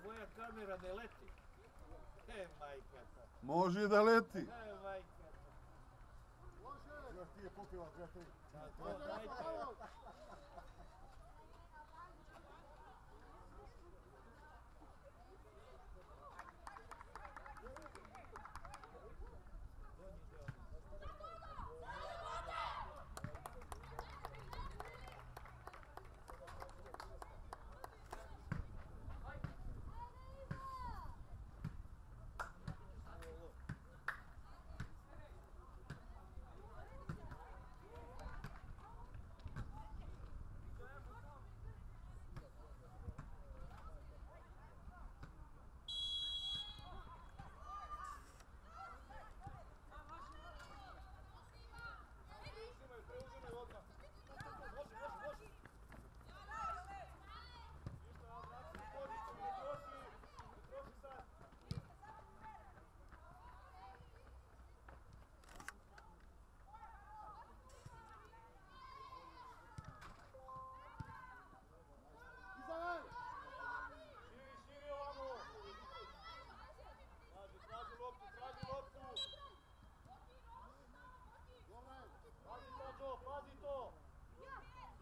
Tvoja kamera ne leti. Majkata. Može da leti. Majkata. Još ti je popila 2-3.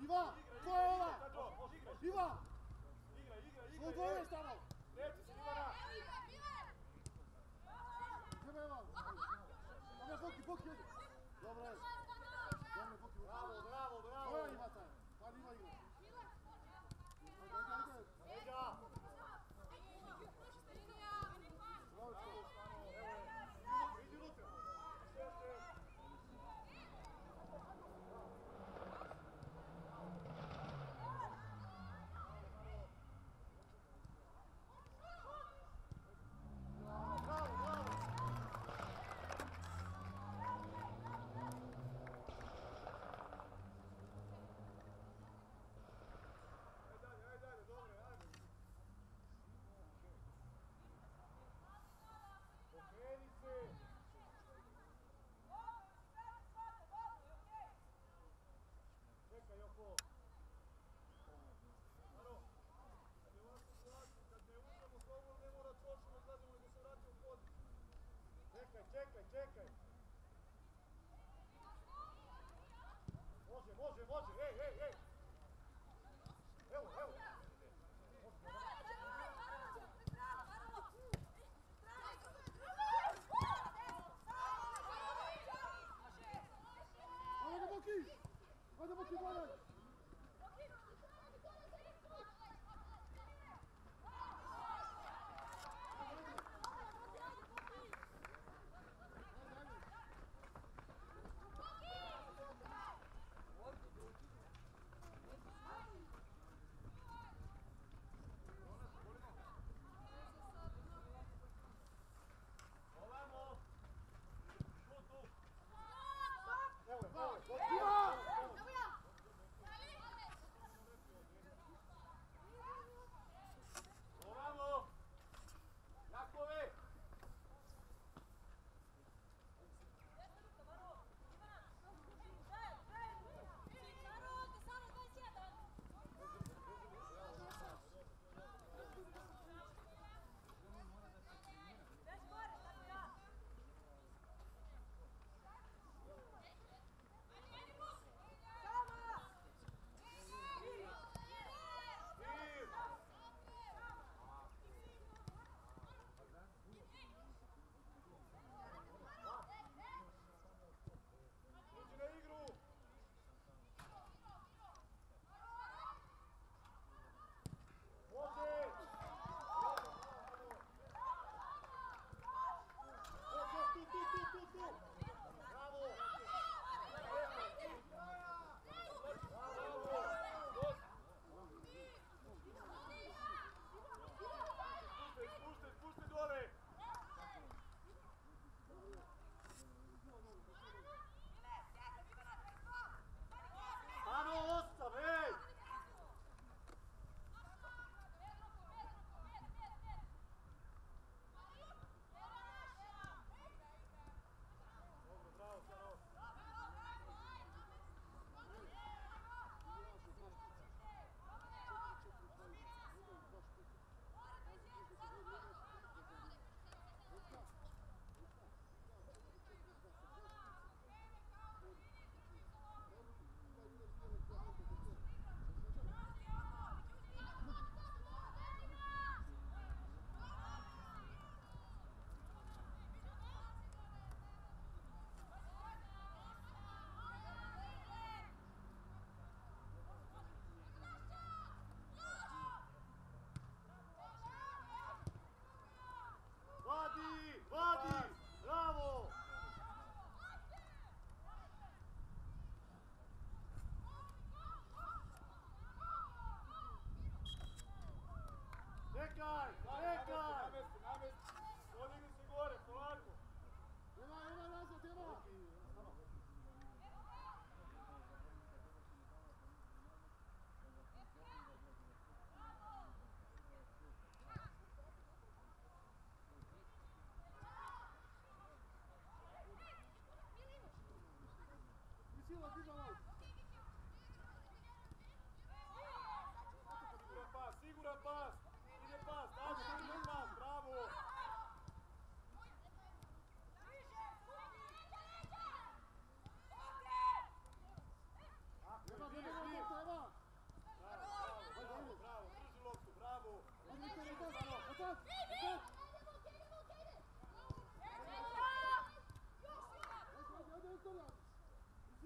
Ivan, ko je ova? Ivan! Svoj dvoješ tamo! Gdje Ivan? Ome Boki, Boki odi! Dobro je. Bravo! Koja ima taj? Pa nima igra. Ajde!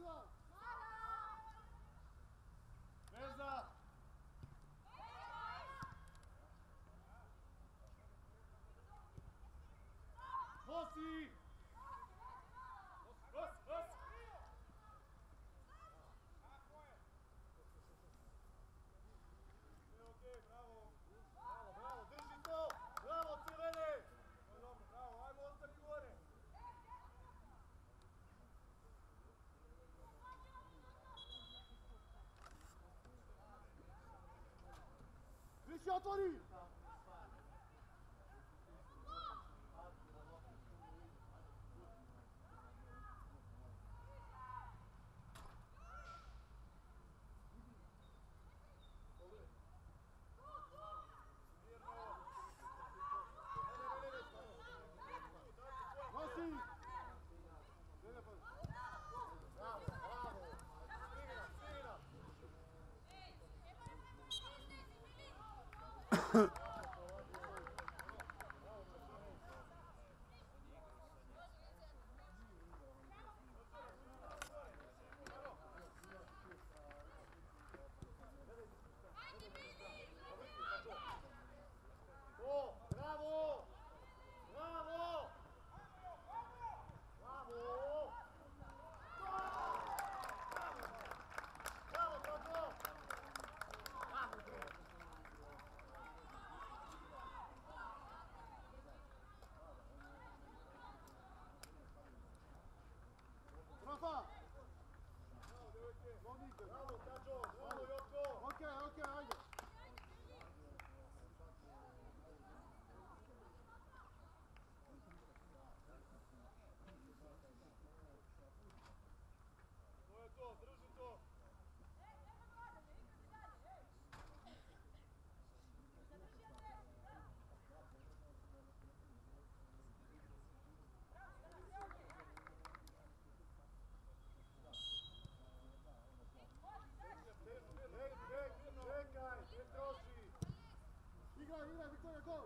Sila! Veza! Nosi! Bravo, drži to! Bravo, crvene! Bravo, ajmo ostani gore! Više otvori! Nosi! Bravo, bravo! Stivi nam! Bravo! Bravo! Bravo! Bravo, Toto! Rafa! Bravo, Tađo! Bravo, Joko! Okej, ajde! To je to, drži to! Čekaj, ne troši! Igraj, Viktorija, gol!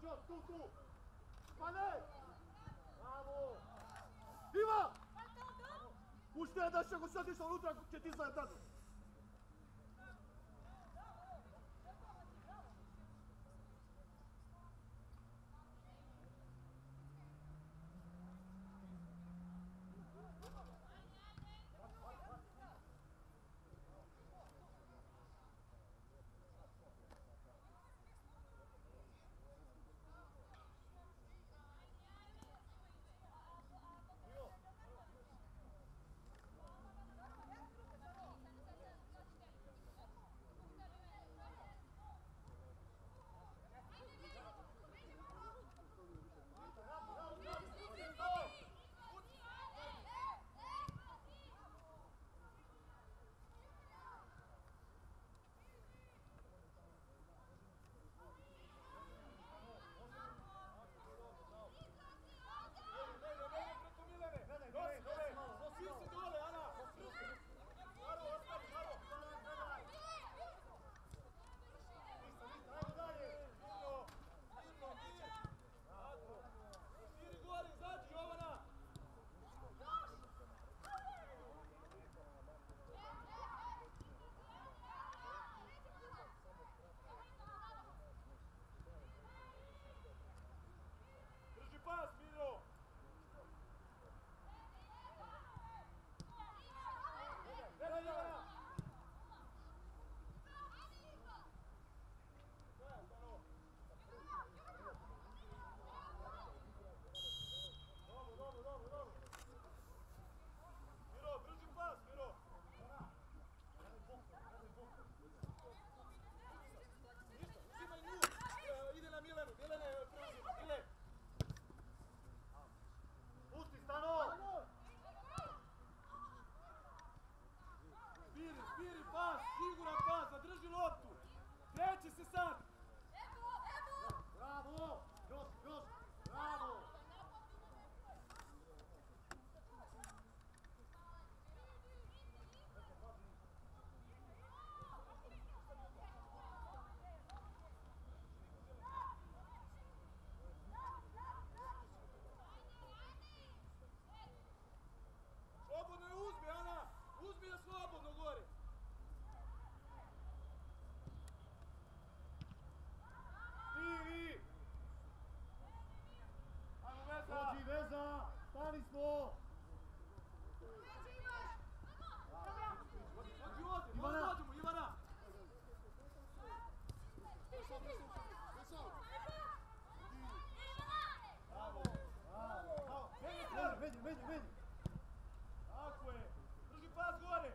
Još, tu! Pane! Bravo! Iva! Pušti ja daš ako sad išla unutra, će ti zajem tako. Stani smo! Ivana! Ivana! Bravo! Bravo! Vedi! Tako je! Drži pas gore!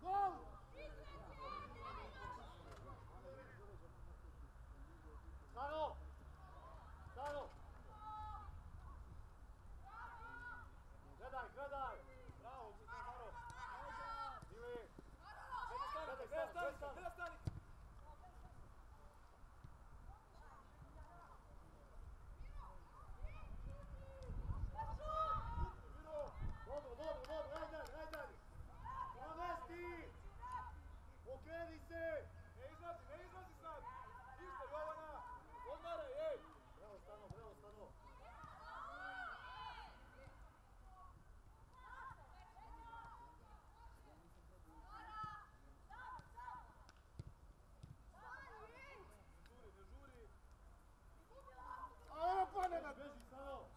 Gol! Stano! Stano! Gledaj! Bravo, Stano! Ivi! Gledaj stani! Dobro, ajde! Navesti! Okreni se! Ne izlazi sad! Ništa, Jovana! Odmaraj, ej! Bravo, Stano! Beži, Stano!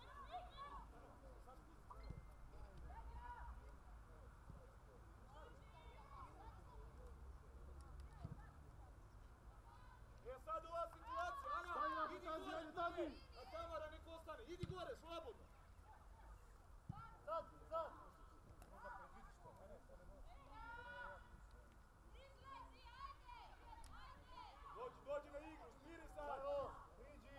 Sad ova situacija, Ana, idi gore, a Tamara nek ostane, idi gore, slobodno. Sad. Dođi na igru, smiri sad. Iđi.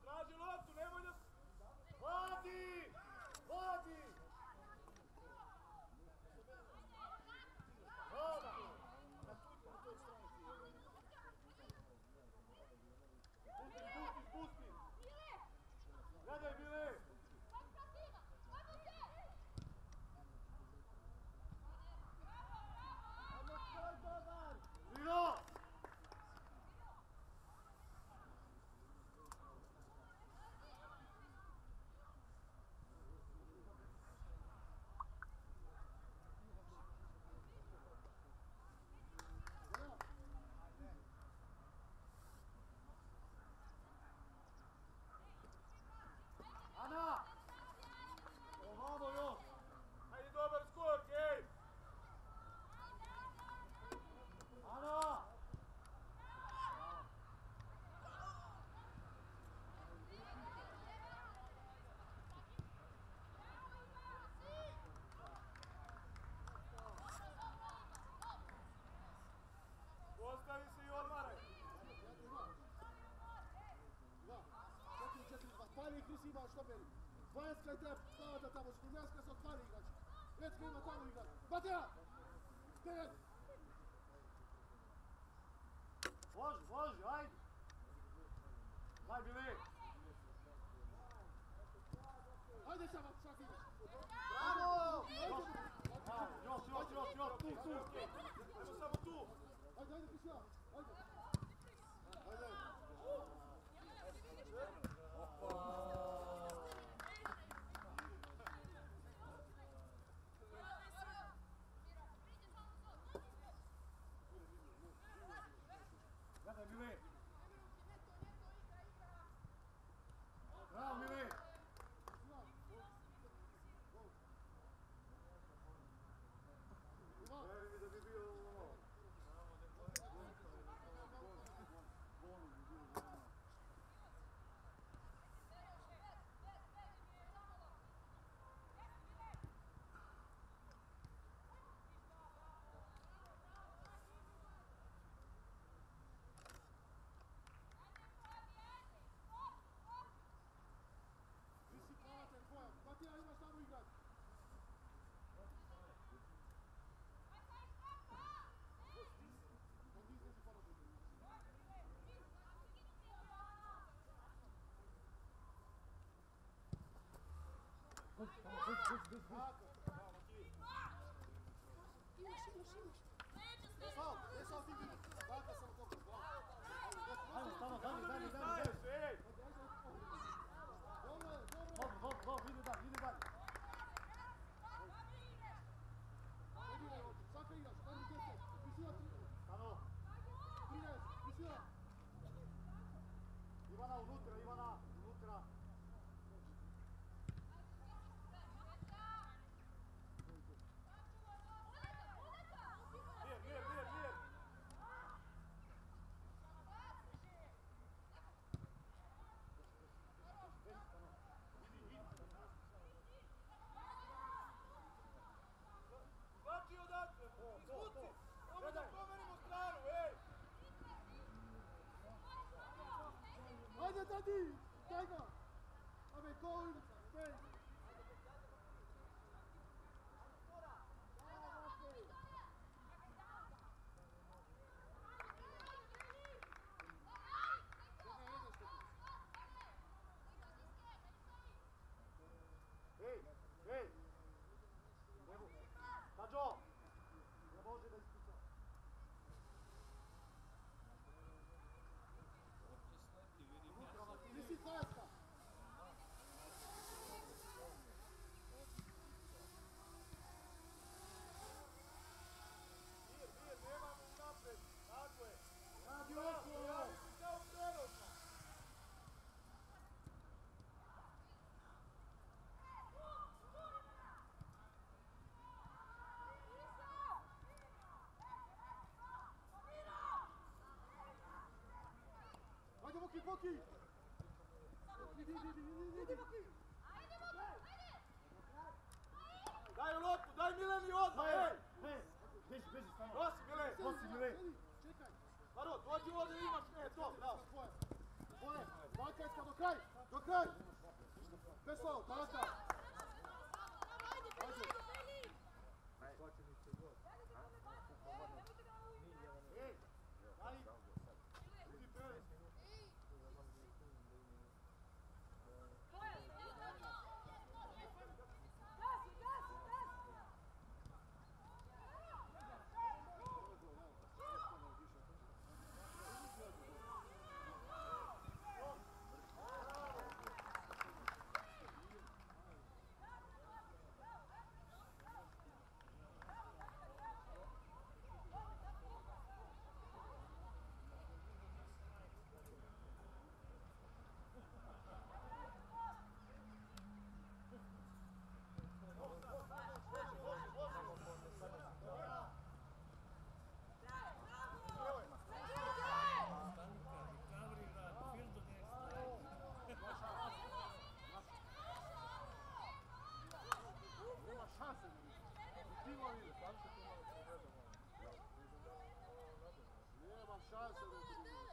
Traži loptu, nemoj da... Vadi! ti si imaš štoperi. Dvajanska i treba stavati tamo, Škrumljanska se otvori igrač. Recka ima tamo igrač. Batija! Teren! Loži, ajde! Daj Bili! Ajde samo, šak igrač! Bravo! Još, tu! Ajmo samo tu! Ajde, Kristina! Ajde! Gledaj, Mili! Bravo, Mili! Batija, imaš tamo igrač! Ivana, unutra! Mir! Svaki odatle, izvuci! Ovo da promenimo stranu, ej! Ajde, Tati! Daj ga! Ave, go in space! Ej! Tađo! Ne može da ispuca. Ti si Dvajanska! Mir, nemamo napred, tako je. Radi oko! Kao prenošno! Ajde, Boki! Idi, Boki! Daj loptu, daj Mileni odmah, ej! Beži, stano! Nosi, Mile! Čekaj! Maro, dođi ovdje, imaš, to, bravo! Tvoje, Balkanska do kraj! Bez slovo, Balkan! Ajde! Ej, daj! Idi prvi!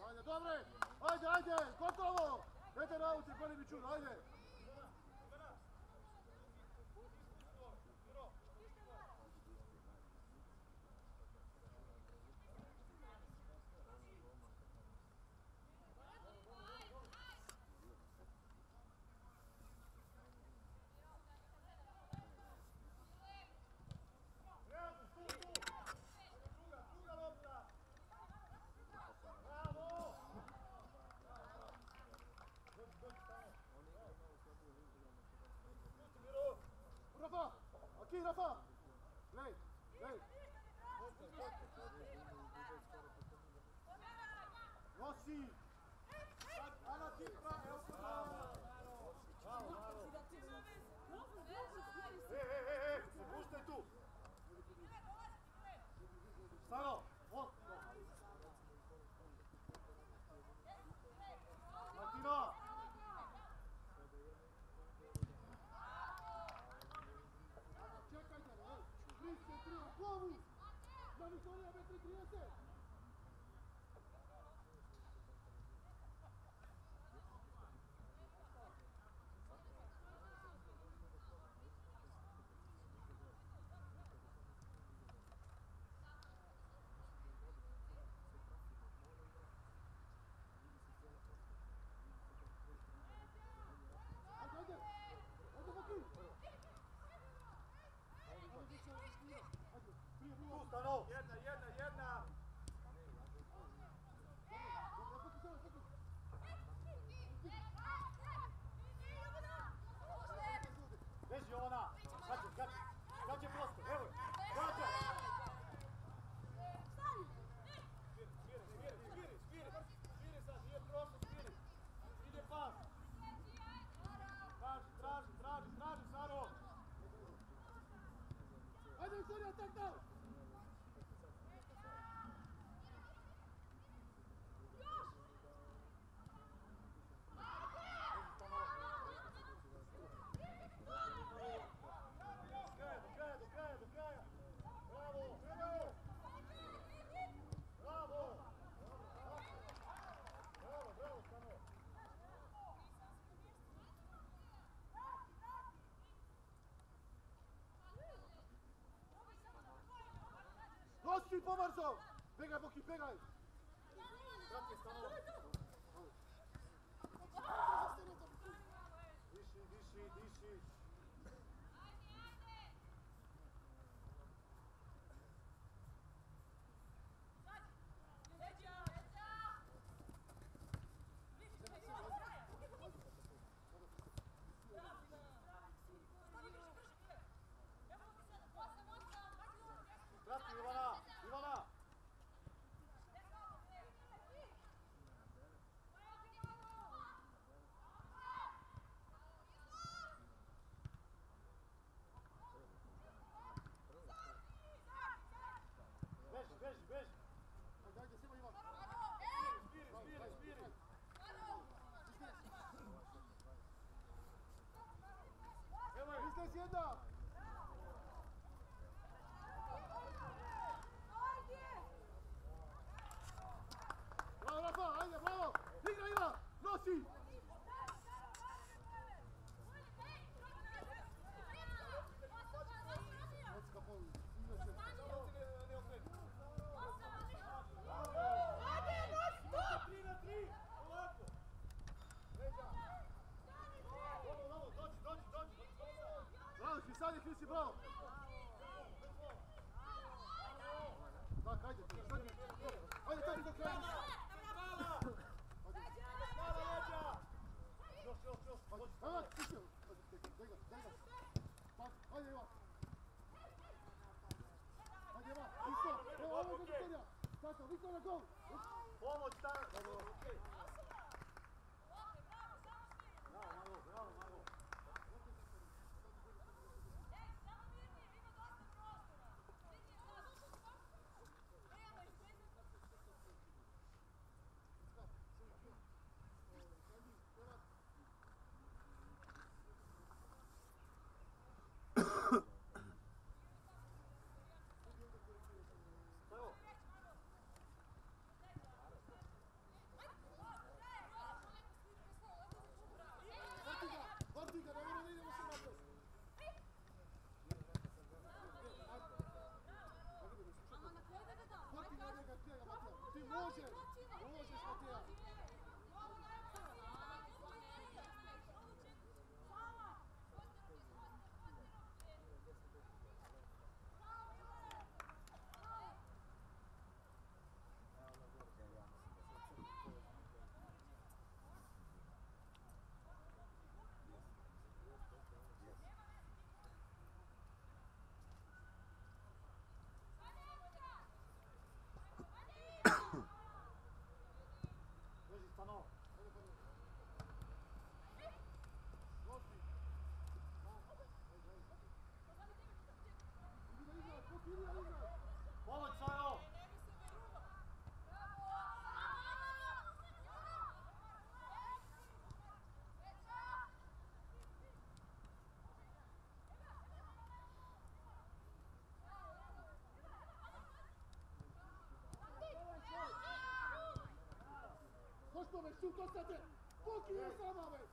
Ajde, dobre! Ajde, gotovo! Dajte nauci, Boli Mičun, ajde! Nosi! Ana Cipra, evo se bravo! Bravo! Se puštaj tu! Staro! Martino! Čekajte, vi ste tri u glavu! Da Viktorija metri 30! Stano! Jedna! Beži Jovana! Gađe prosto, evo! Gađa! Sviri sad, nije prosto, sviri! Ide pas! Traži, Saro! Ajde, Viktorija, tak dao! Nosi pomarzo! Pegaj, Boki, pegaj! Kratke, Stano! Diši! Kratki, Ivana! Beži! Dajte, Sima, Ivan! Spiri! Evo je, izlez jedna! Bravo, Rafa, ajde, bravo! Igra, Ivan! Nosi! Bravo, Hrisanje, Hrisi, bravo! Tak, ajde, ajde, do kraja! Ajde, Hrisio! Ajde, Ivan! Ajde, Ivan, isto! Evo, ovo je Viktorija! Tako, Viktorija, gol! Pomoć, tako! Okej! Bravo! već, šut, ostate! Puki je sama već!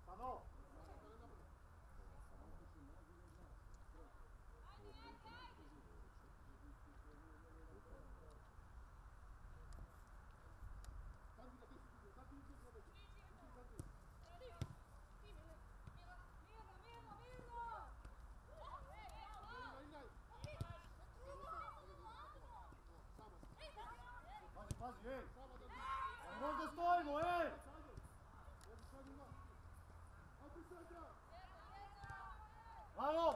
Stano! Pazi, ej! Možda stojimo, ej! Alo!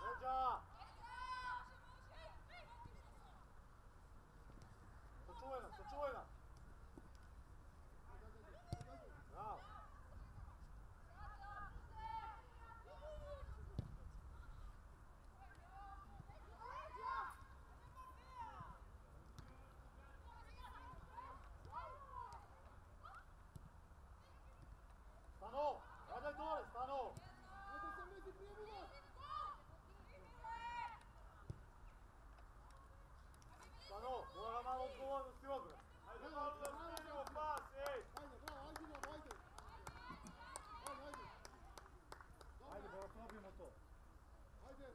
Leđa! Sačuvaj nas, sačuvaj nas! Bravo! Stano! Gledaj dole, stano! Stano, mora malo odgovornosti odbrati. Ajde, malo da smijenimo pas, ej! Ajde, bravo, ajde nam, ajde! Ajde, ajde! Ajde, bravo, probijemo to. Ajde!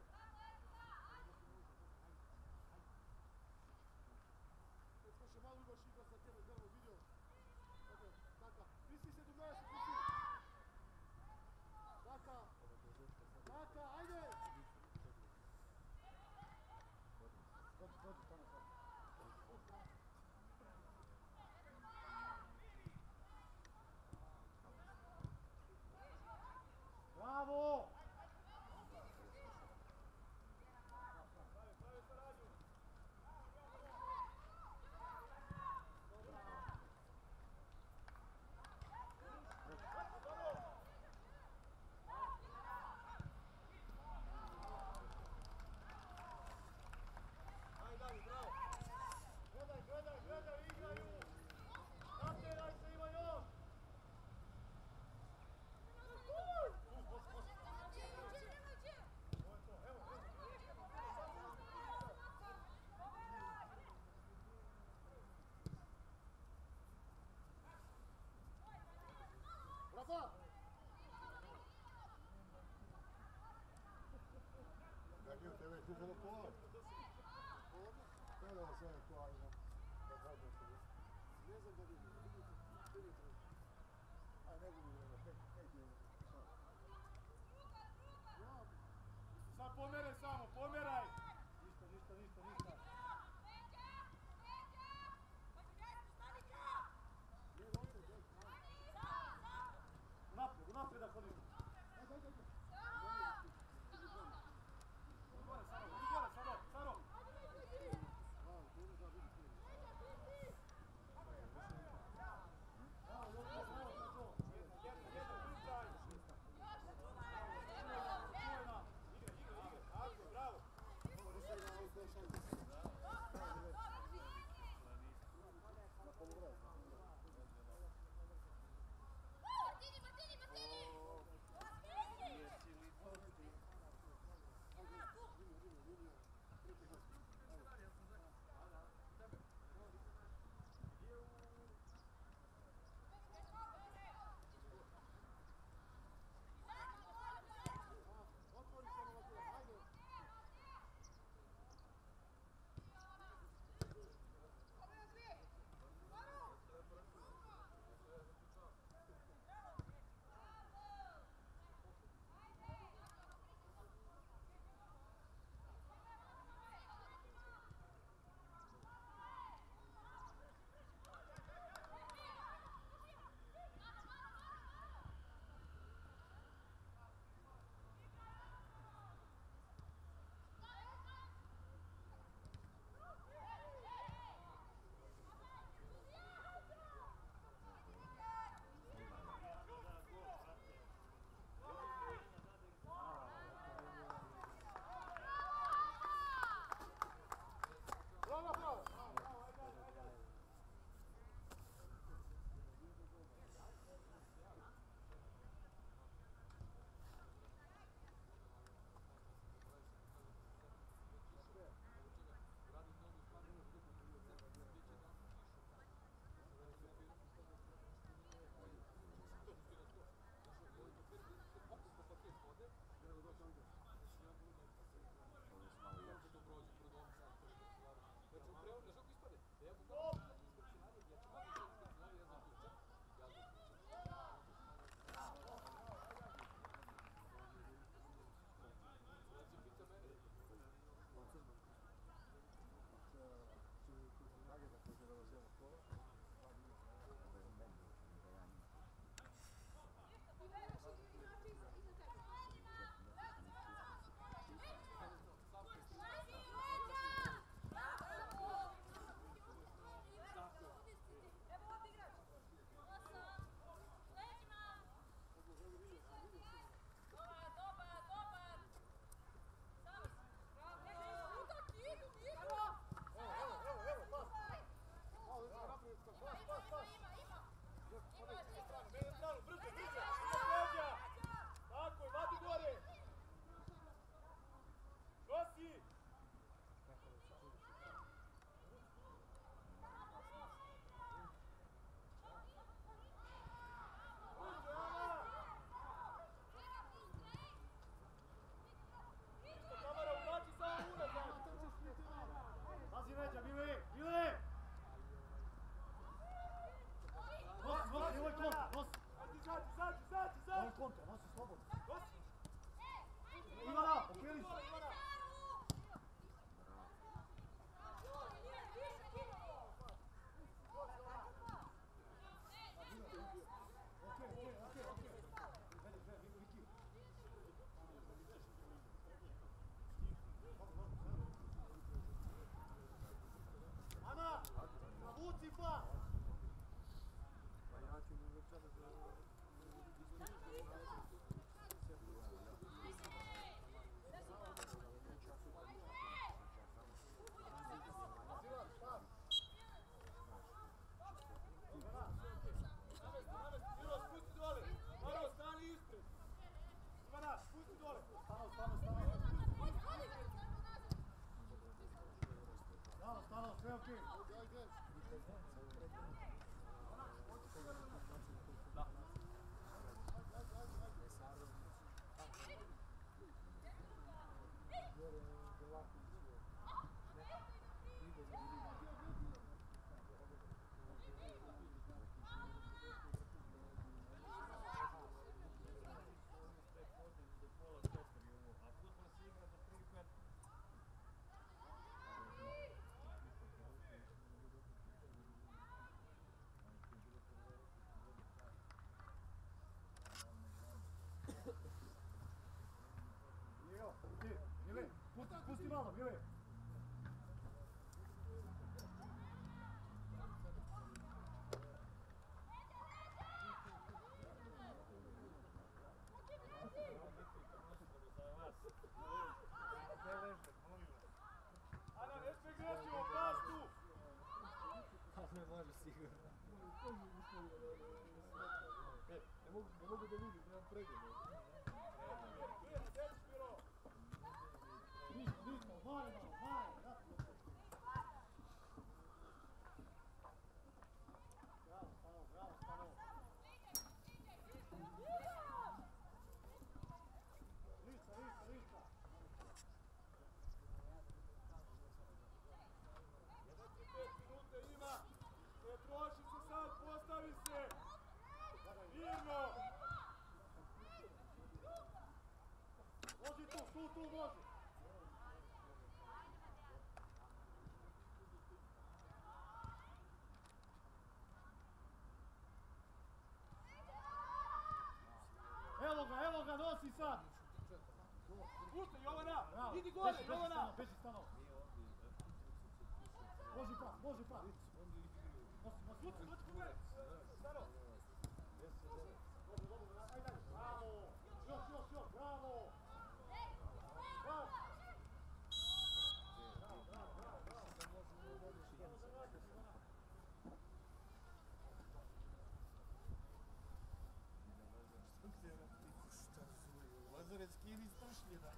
Slušaj, malo imaš igra sa tebe, grlo, vidio? Ajde, Daka, prisi se do mene, prisi! Daka! Daka, ajde! Dođi, tamo, tamo. Bravo! Rafa! Dakle, tebe je kuhalo pola. Gledamo sve to, ali da zadnje se vidi. Ne znam da vidim. Aj, ne vidim, pet je. Sad pomeraj samo, pomeraj! Ništa. Unaprijed da hodimo. Ajde. Saro! Mene stranu, brže, brže! Leđa! Tako je, vadi gore! Nosi! Pazi Leđa, Mile! Mile! Nosi, nosi, ovo je kontra, nosi! Ovo je kontra, nosi slobodno. Ivana, okreni se! Ana, navuci pa! Stano, sve okej. Mile, pusti malo, Mile. Ana, ne sve grešimo, pas tu! Ne može sigurno. Ne mogu da vidim, nemam pregled. Postavi se! Mirno! Može tu može! Evo ga, nosi sad! Puštaj, Jovana! Idi gore, Jovana! Beži stano. Može pa. Stano! Bravo! Još, bravo! Bravo! Лазарецкие не пошли, да?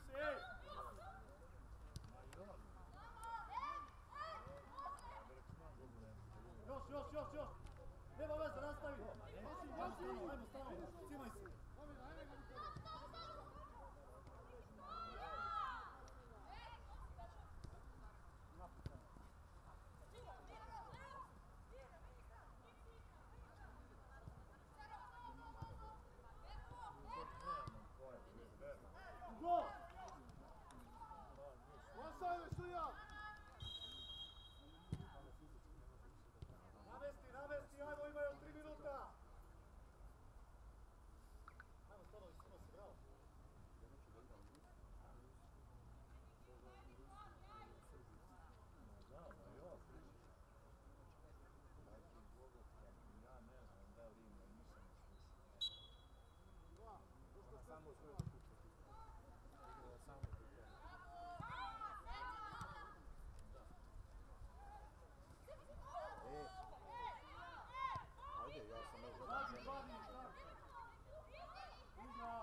se, ej! Još! Nema veze, nastavi! Ajmo, stano! Cimaj se! Go! One side, Šlija! Navesti, ajmo, imaju 3 minuta! Ajmo, stanovi, svima se, bravo! Samo svoje da kuće. Samo da kuće. Ajde, ja sam možda... Vadi, šta? Igra!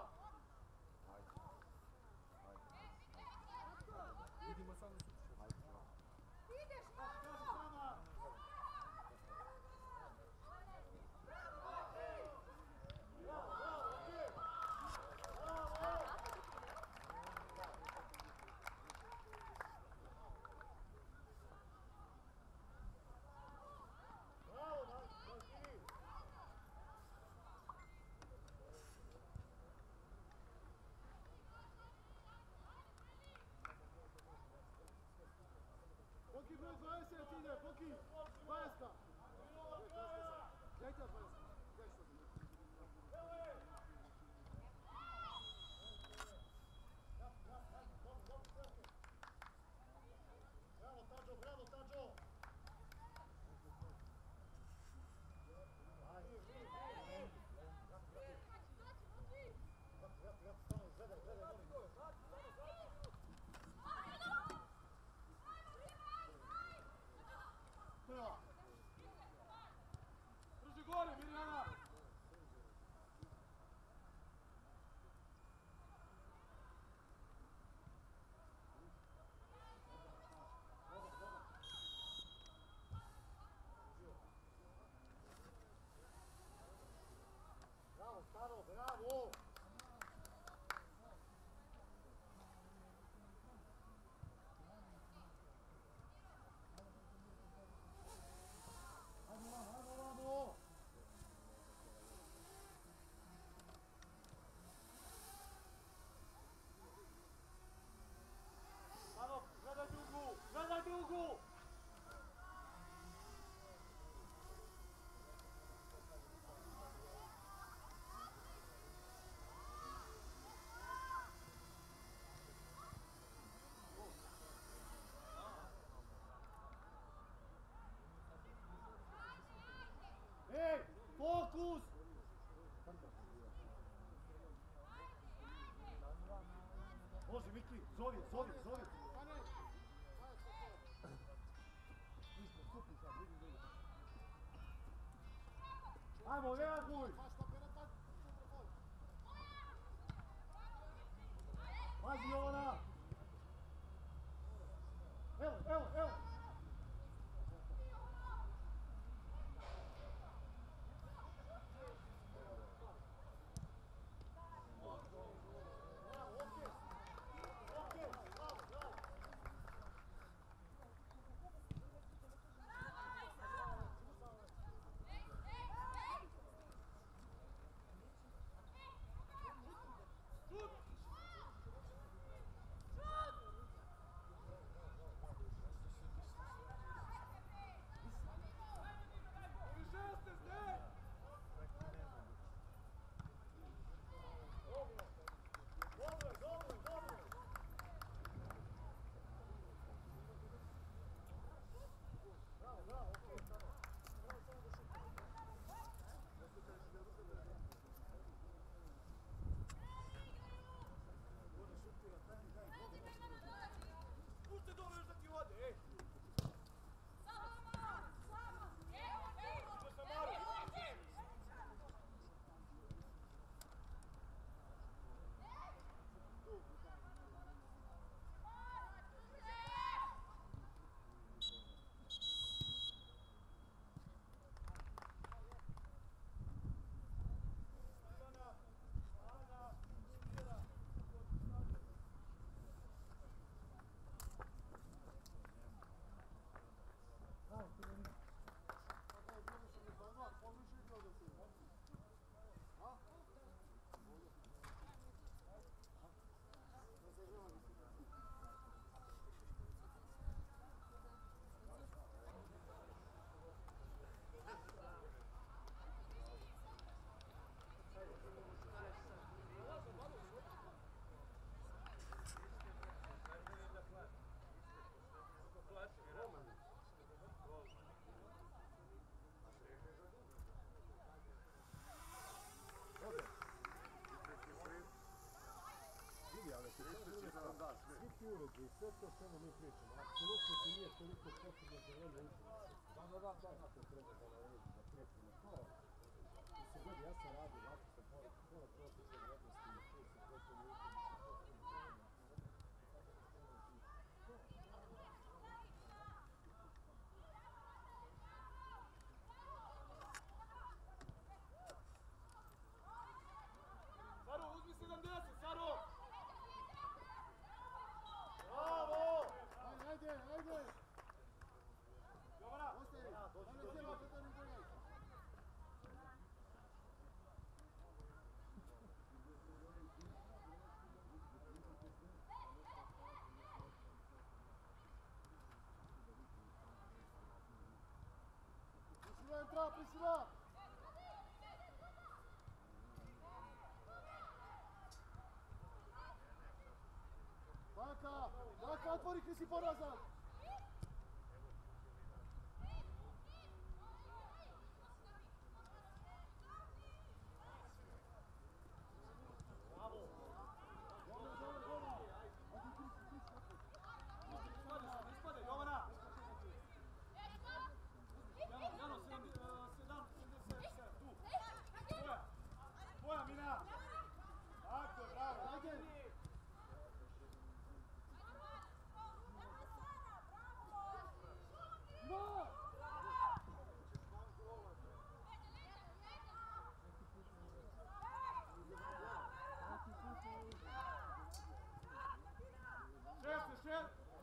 Vidimo samo suče. Kaži sama! Bravo, okej! Bravo! Bravo, Martini! Poki broj 20 ide, Poki! 20! Gledajte 20. Bravo, Tađo! Drži gore, Mirjana! Bravo, Staro, bravo! Ajmo! Staro, gledaj drugu! Ej, fokus! Može, Miki, zovi! Pane! Ajmo, reaguj! Pazi, Jovana! Evo! Bravo, okej, bravo! ti uredbe i sve to što mi pričamo, apsolutno ti nije toliko potrebno za vreme utakmice. Da, to treba da naređi, da pričamo to. Mislim, gledaj, ja sam radio, lako sam pored prosječne vrednosti, tu se potrebno utakmice, Saro, uzmi 70, Saro! Bravo! Ajde! Jovana! Ostaje! Ajde, sjema, Petar, izgledaj! Prisila! Baka, otvori, ti si porazan! Bravo! Ispade, Jovana! Jano, 77, tu! Tvoja, Mina! Tako, bravo! Ajde!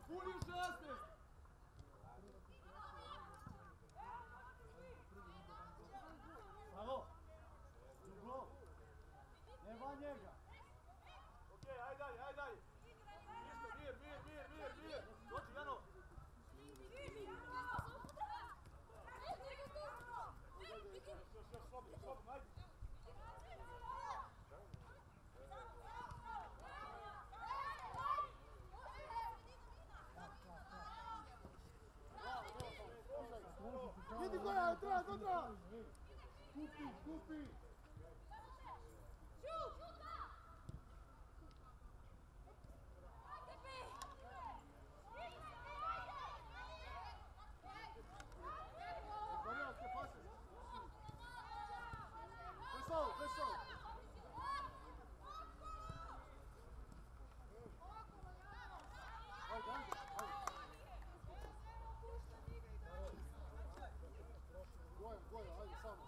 Puni u 16! Savo! Dublo! Nema njega! Okej, ajde dalje! Ništa, mir! Dođi, Jano! Još, slobodno, ajde! Vidi koja, kontra! Kupi! Pessoal! Goja, ajde, samo.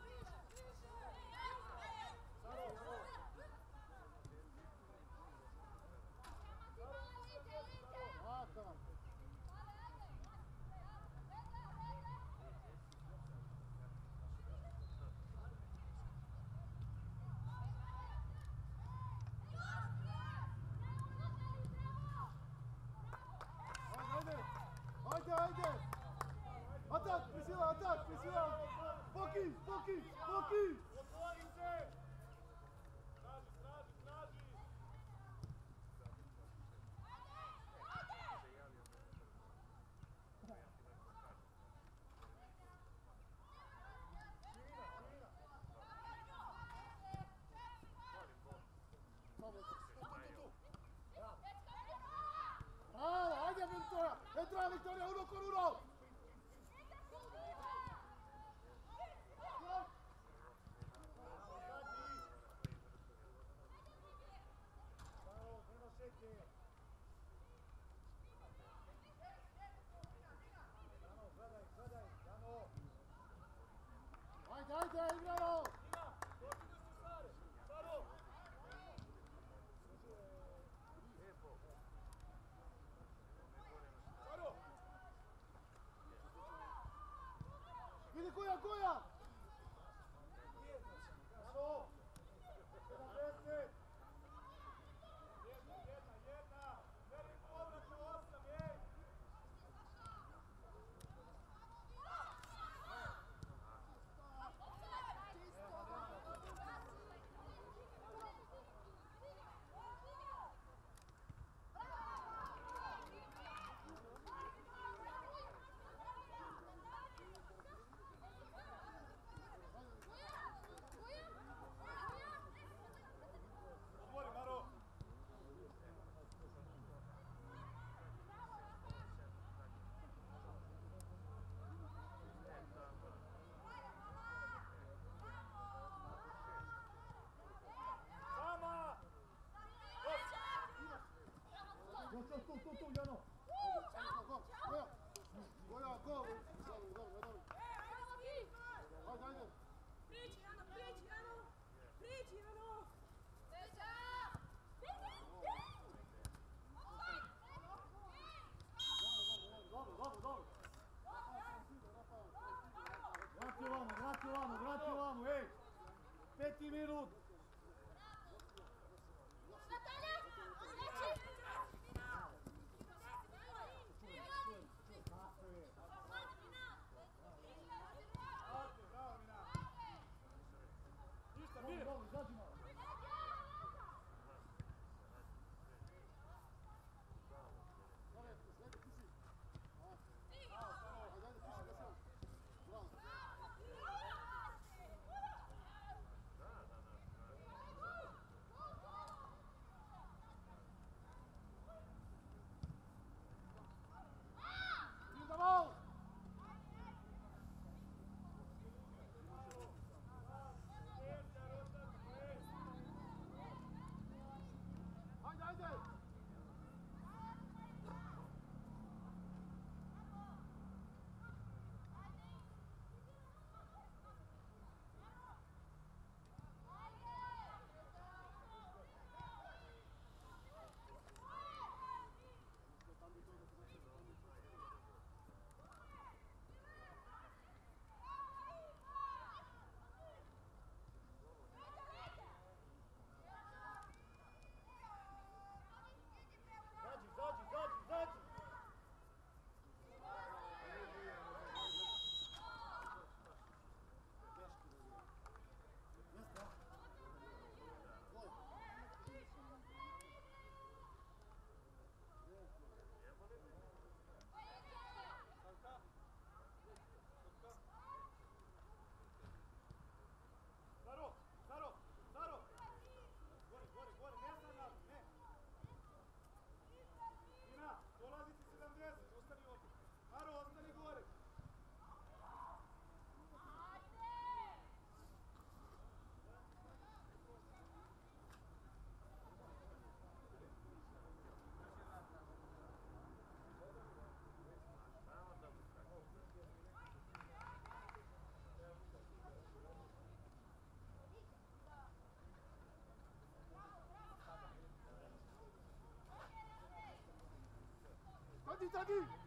Mata. Ajde! Atak, prisila! Boki! Otvori se! Traži! Bravo, ajde Victoria! Entra Victoria, 1 con 1! Ajde, igralo! Tu, Jano. Goja, go. Dobro. Ajde. Priči, Jano! Dobro. Vrati ovamo, ej! 5 minut! Dobro, izađi malo! Sadi!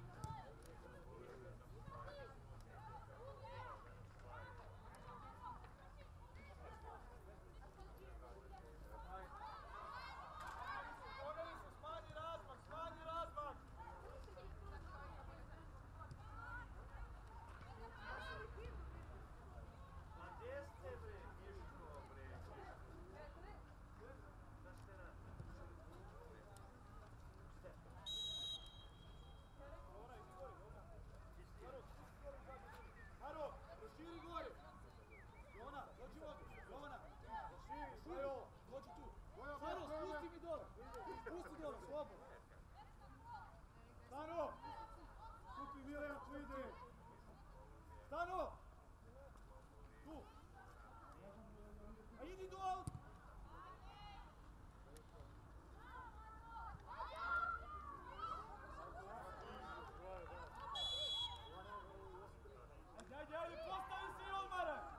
Stano! Tu! A idi dol! Ajde, postavi se i odmaraj!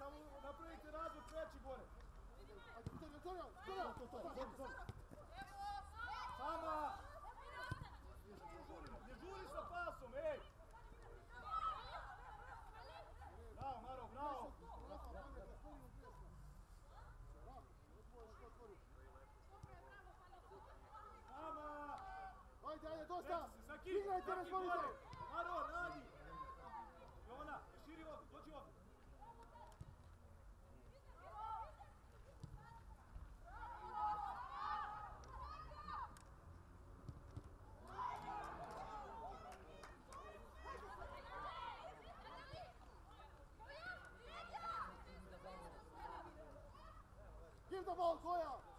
samo napravite razvoj preći gore. Sama! Ne žuri sa pasom, ej! Bravo, Maro, bravo! Sama! Ajde, dosta! Saki, Igrajte, Saki, razvolite! gore! Maro, radi! Jovana, širi ovdje, dođi ovdje! Give the ball, Goya!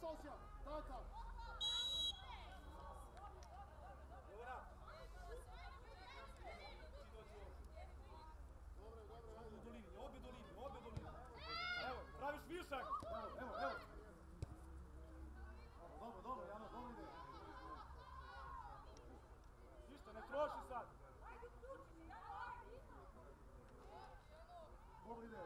Socia, taka! Obje do linije. Evo, praviš višak. Evo. Dobro, Jano, dobro ide. Ništa, ne troši sad. Dobro ide.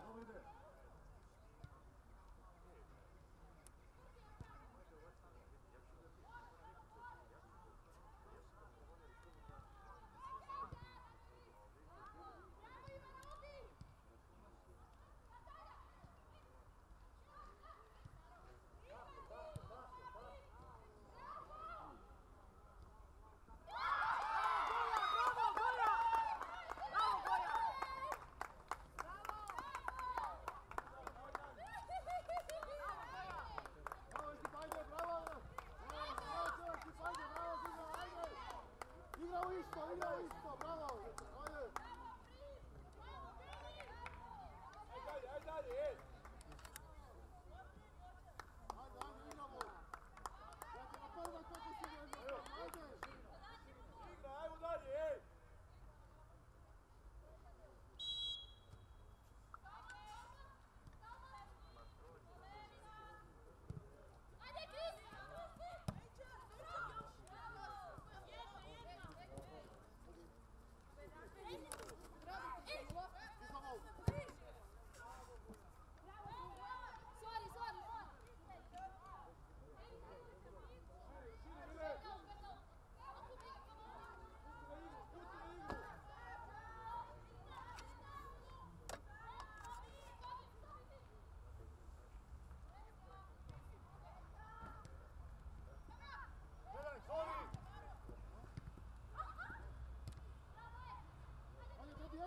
Igrao isto, bravo! Ajde! Ajde dalje, ej! Ajde, igramo! Dakle, na prva kako se ne... Ajde! Igra, ajmo dalje, ej!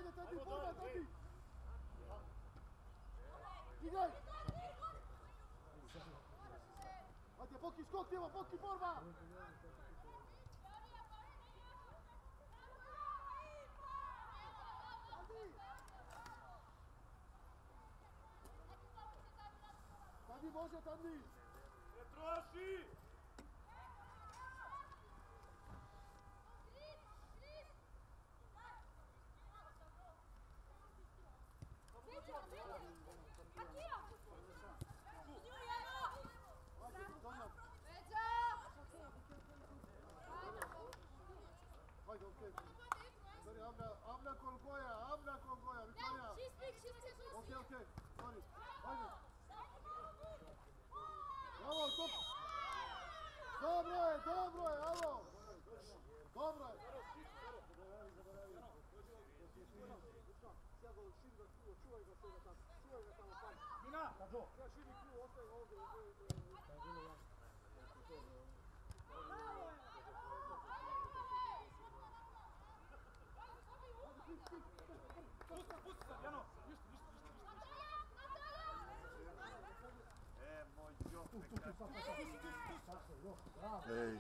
Ajde, Tati, borba, Tati! Igraj! Ajde, Boki, skok, Timo, Boki, borba! može Tandić! Ne troši! Hajde, okej. Sorry, Amna Kolgoja, Viktorija. Okej, sorry. Hajde. Bravo, top. Dobro je, alo. Dobro je. Mina! Pusti sad, Jano! Moj Jope, kako... Ej.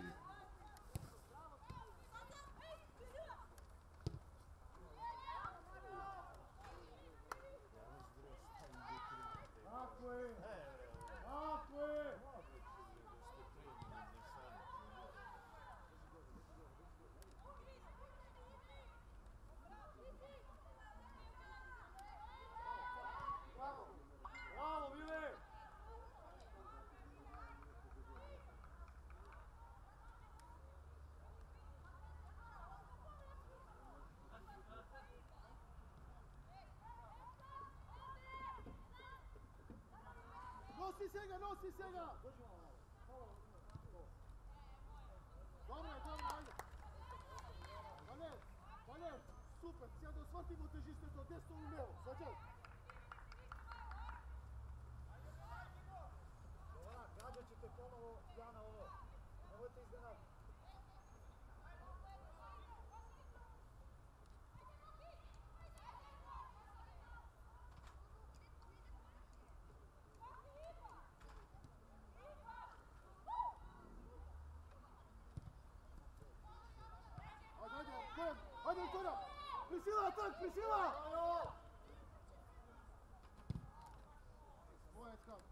Tako je! Tako je! Bravo, Vile! Nosi se ga! Dobro, ajde. Dalje, super, сега да свъртим от тежището, десно и лево, саđaj. Jovana, krađat ćete ponovo Jana ovo. Nemojte iznenati. Ajde, Viktorija! Prisila, tak, prisila! Moja skak.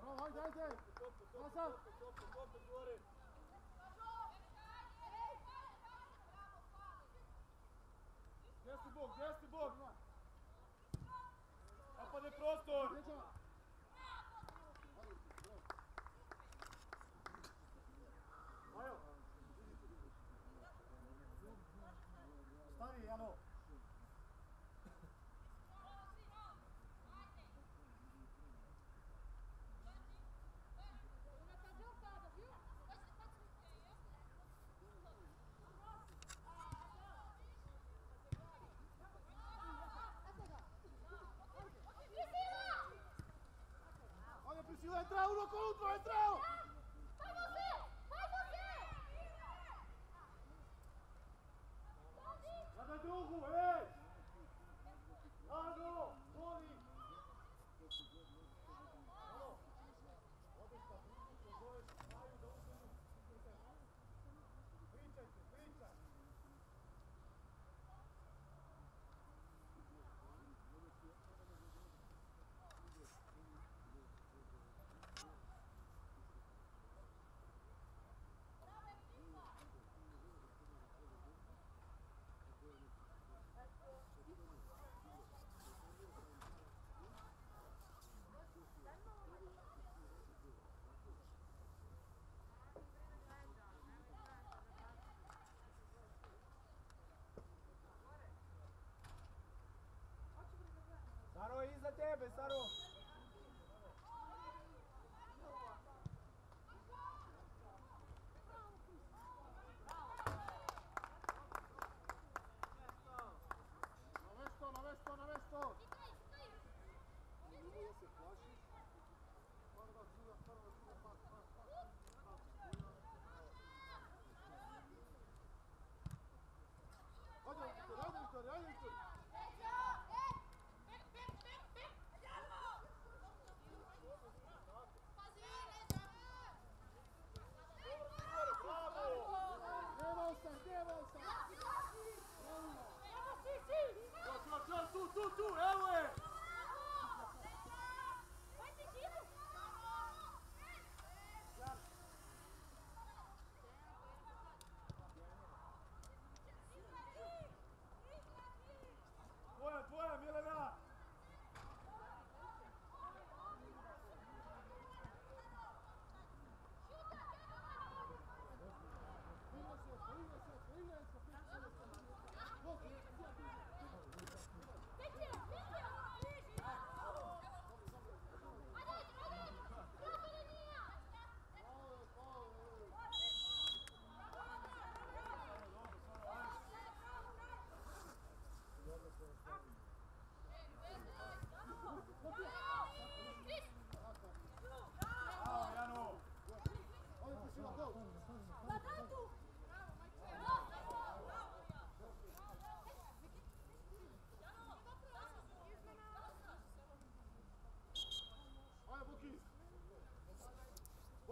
Bravo, ajde! Nazad! Tope, gore! Gdje si Bog? Napade prostor! Stavi, Jano! Olha, Priscila, entra uno contro, entra! Sada drugu, ej! Rado, voli! Alo, odeš na priču, zoveš Maju da uzmenu. Pričaj! Saro, iza tebe, Saro! Na mesto! Nemoj da se plašiš. Prva druga, pas. Ajde, Viktor!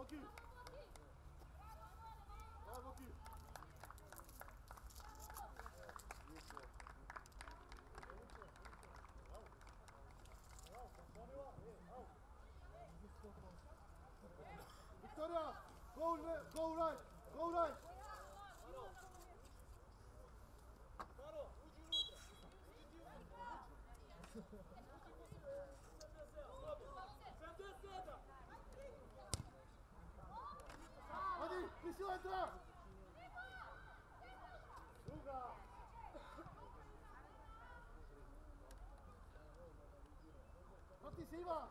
Boki! Daj, Boki! Victoria! Go right! Go right! Maro, uđi unutra. Uđi ti unutra. 77! Ajde, prisila entra! Druga! Kako ti se ima?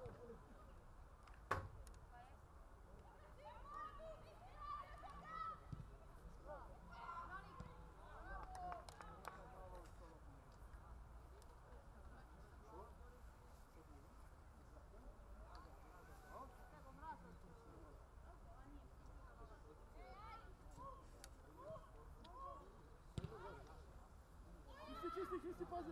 Čisti, pazi!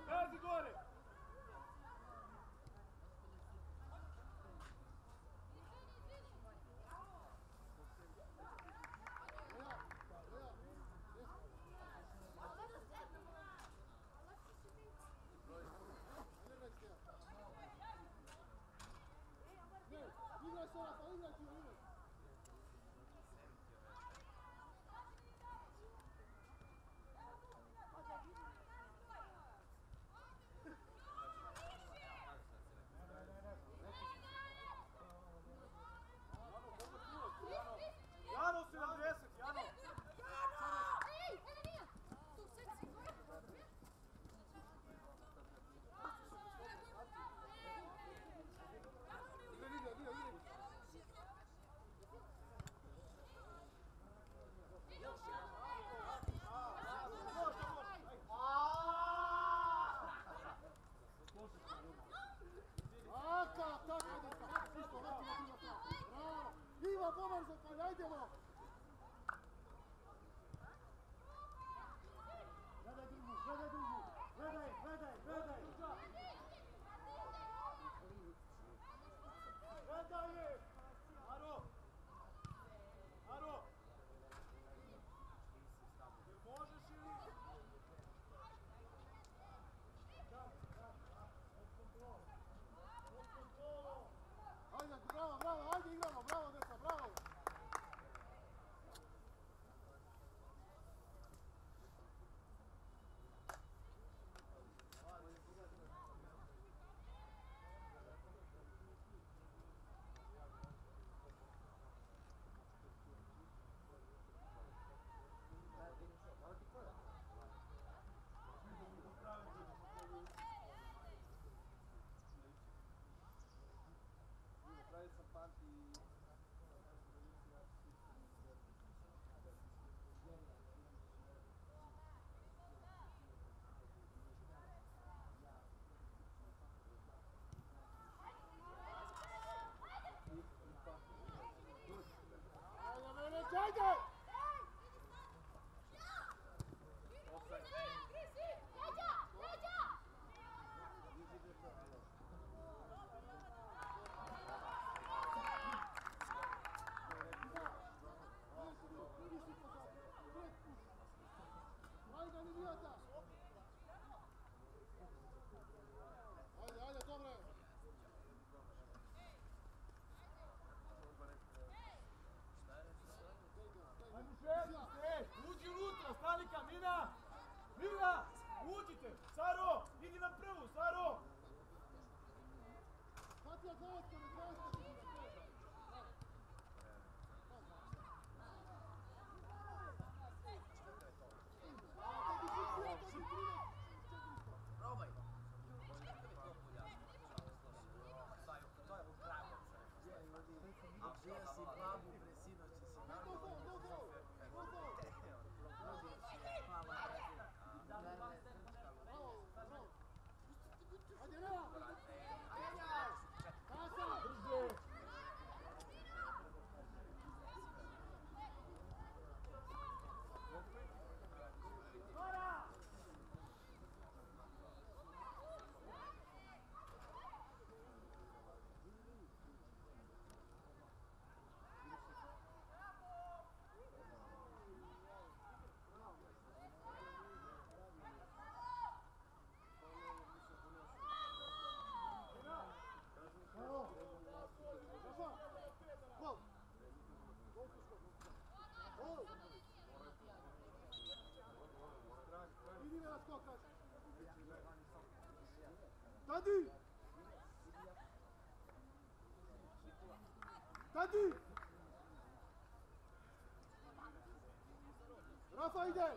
Gazi gore! Jano 70, Jano! Viva, pomorzo, pa ajdemo! Gledaj drugu! Gledaj! Gledaj je! Maro! Možeš ili? Ajde, bravo, ajde igramo, bravo, djeca, bravo! Ajde! Ajde, dobro! Stay A bio si babu pre sinoć, si normalno Go, go, go, go! Go, go! probudiš je, spava razina. Bravo, bravo! Ajde, Rela! Kasa! Brže! Tadi! Tadi! Rafa ide!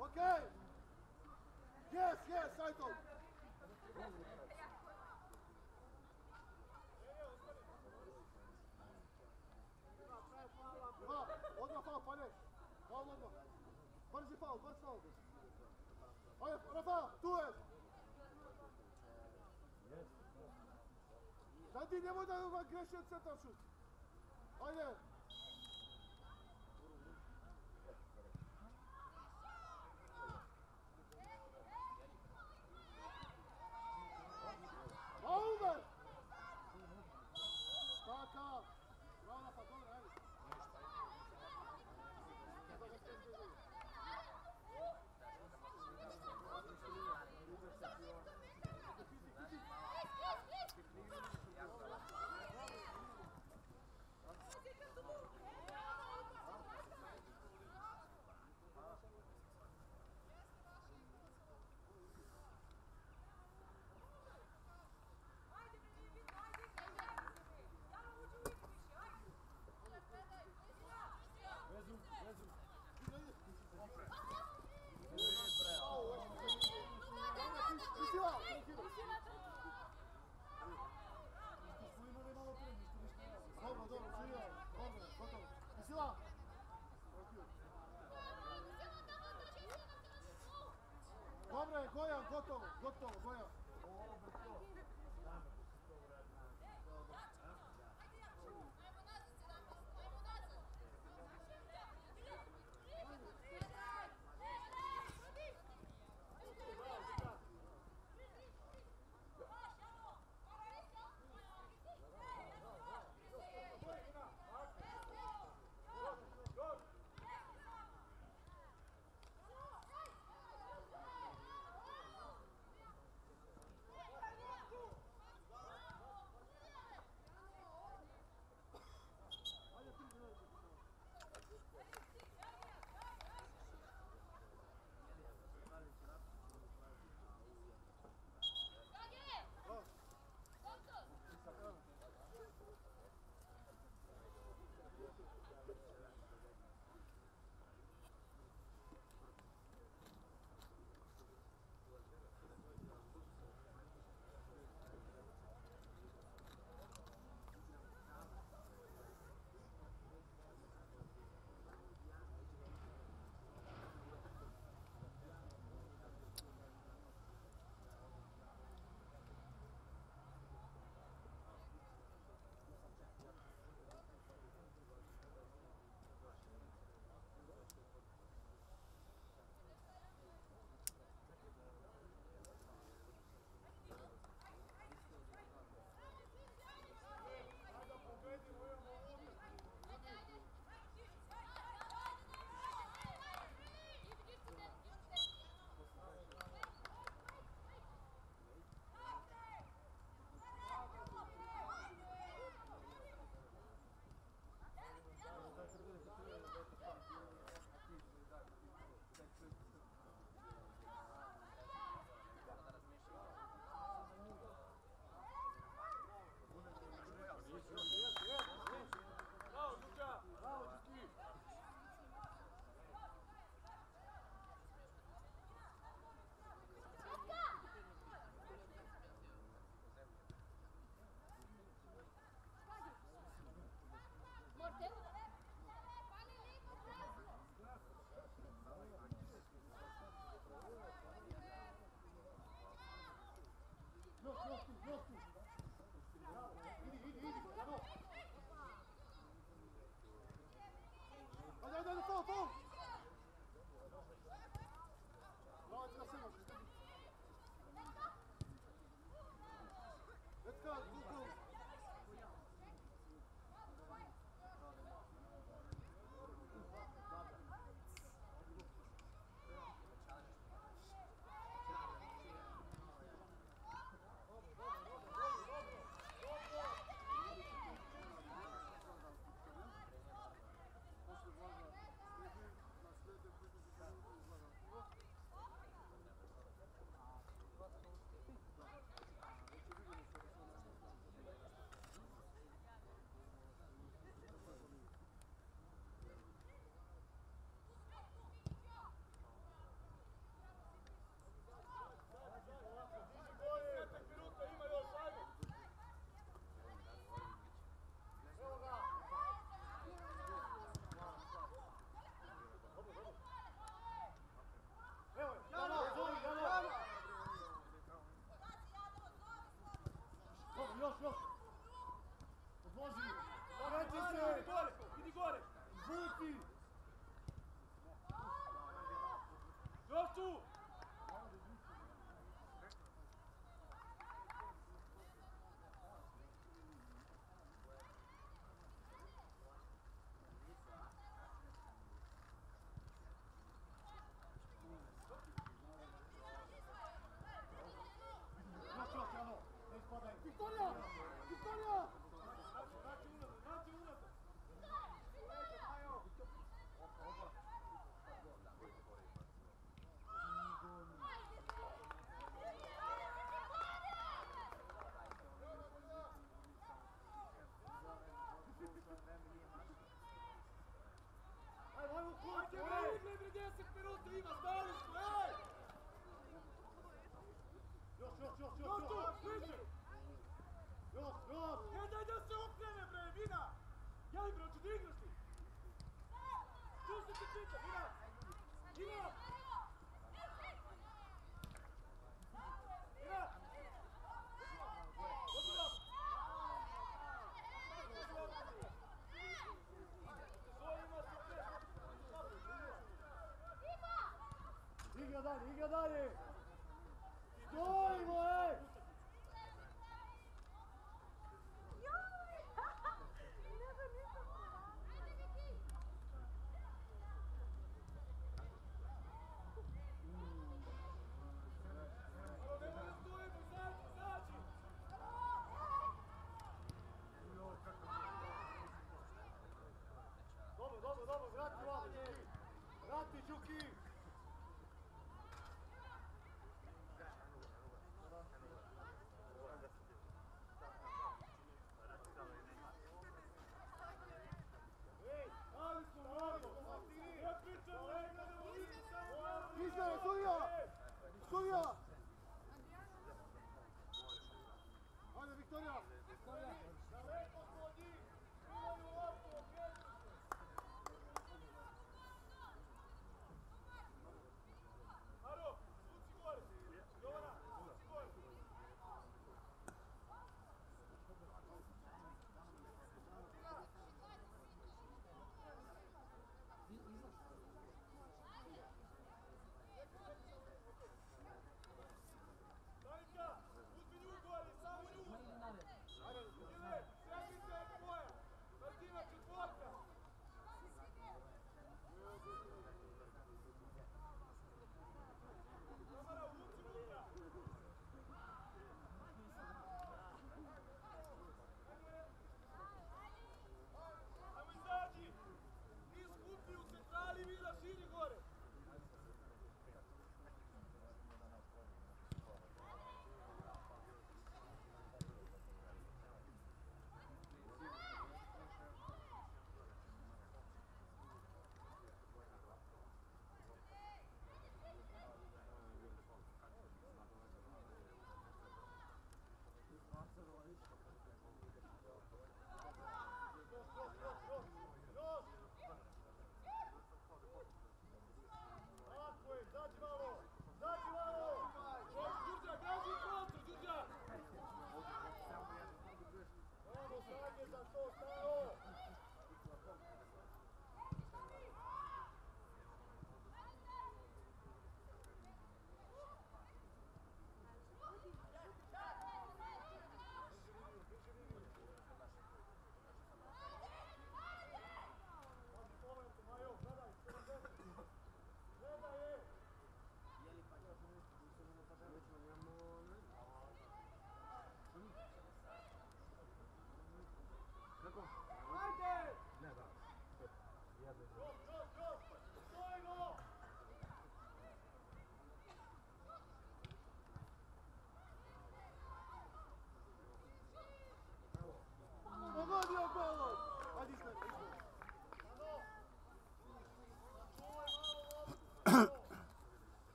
Okay! Yes, yes, Saito! Odmah faul, pa ne! Faul odmah! Brzi faul, brzi faul! Ajde, Rafa, tu je! Da ti nemoj da greši od centar šut! Ajde! Auber! Taka! Bravo, Rafa, dobro, ajde! Dobre, Gojan, gotovo, Gojan. Ajde, faul! Bravo, ti na semaš, izgledaj. Let's go, go! Još! Odloži! Kreći se! Idi gore! Izvuti! Još tu! Još, Jano! Ne ispadaj! Viktorija! Naći unazad! Ajmo, Ajde, bre, 10 minuta ima, stali smo, ej! Još! Još tu, bliže! Još! Daj da se okrene, bre, Vina! Jeli, bre, hoću da igraš ti? Tu se ti pita, Vina! Vina! Vina! Dođi da! Igra dalje! Stojimo, ej!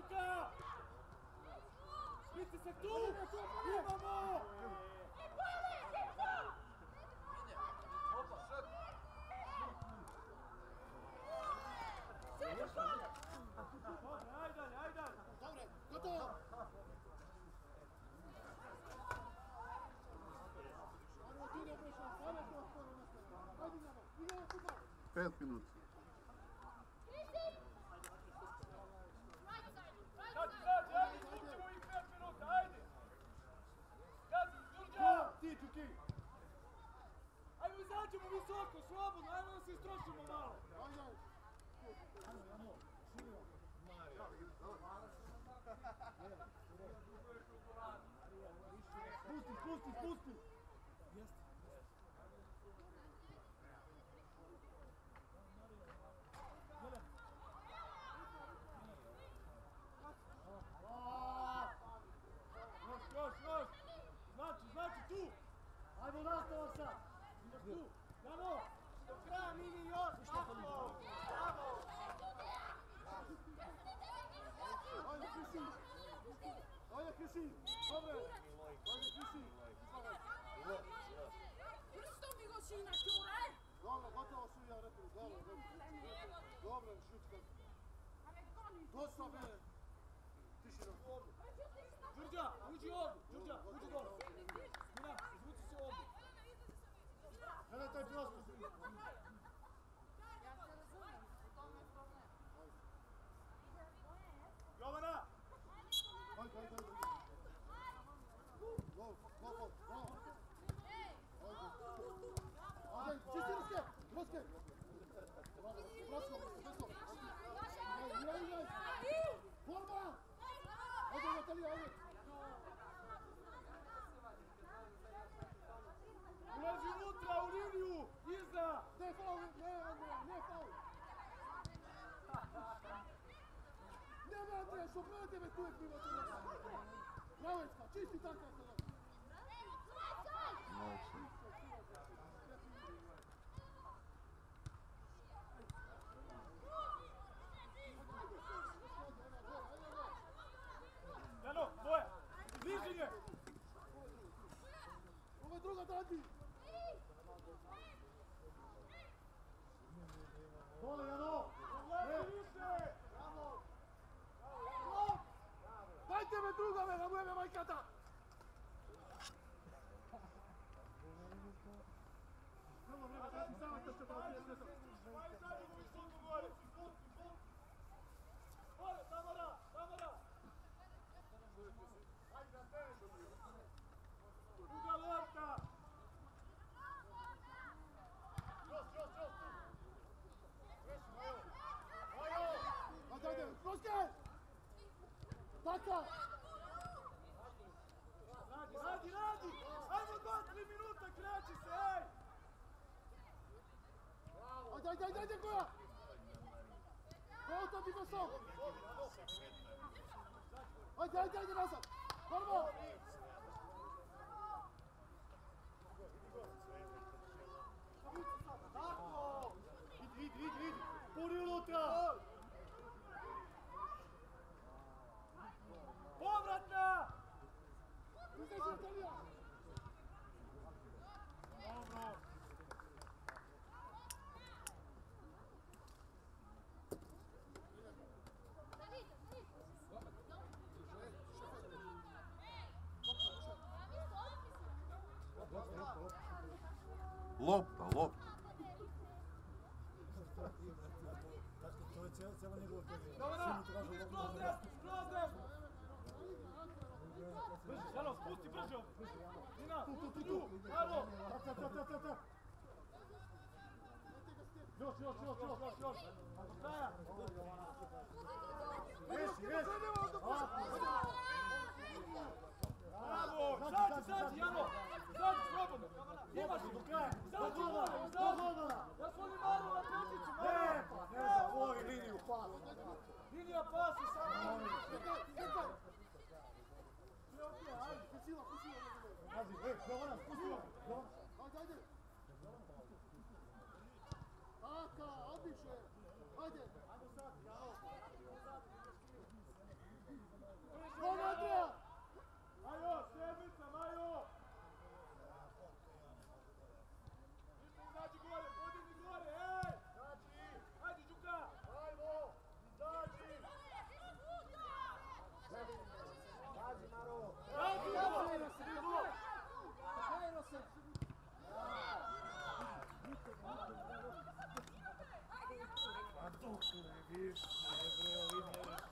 Luka! Pritisak tu! Imamo! Ajde dalje, ajde dalje! Dobre, gotovo! Ajmo, ti ne prešao, ajmo to skoro nastavljamo. Ajde nama, igramo futbol! 5 minuta. Gazi, gazi, ajde, izvučemo ih 5 minuta, ajde! Gazi, Đurđa! Ti, Čuki! Ajmo izađemo visoko, slobodno, ajmo da se istrošimo malo! Ajde! Spusti, spusti! Još! Znači tu! Ajmo nastavak sad! Ideš tu! Jano! Do kraja mini još! Tako! Bravo! Ajde, Krisi! Ajde, Krisi! Dobre! Ajde, Krisi! Vrsto mi go sina čure! Dobro, gotovo su ja rekli. Dobro, šutka. Dosta bere. Tišina. Đurđa, uđi ovdje! Đurđa, uđi dole! Mina, izvuci se ovdje! Gledaj taj prostor. Jovana! Ajde. Gol. Ajde, čisti ruske! Prosto. Igraj! Forma! Ajde, Natalija, ajde! Ulazi unutra, u liniju! Iza! Ne faul! Nema Andreja, što gledajte me tu je prima to da Bravojska, čisti tako je sada! Jano, boja! Bliži je! Ovo je druga Dandi! Dole, Jano! Gledaj više! Dajte me druga, me, na moje majkata! Samo vreme, daj mi samo to što bilo prije sve to. Ajde, zadnjegu visoko gore! Gore, Tamara! Ajde, na tebe! Druga lopta! Ajde, Roske! Taka! Radi! Ajmo 2-3 minuta, kreći se, ej! Ajde, koja! Volta ti posao! Ajde, nazad! Normal! Tako! Idi! Puri unutra! Povratna! Izdaj se, Italija! Dobro! Lopta. Dobra, skroz desno! Jano, spusti brže ovdje! Nina, tu! Jano! Još! Do kraja! Bravo! Zađi, Jano! Zađi, slobodno! Imaš do kraja! Zađi, ja su oni malo na peticu, malo! Ne, tvoj liniju pas! Linija pasi, samo! Ajde! Taka, odliče! Ajde! Ma dokle više, bre, ovi ne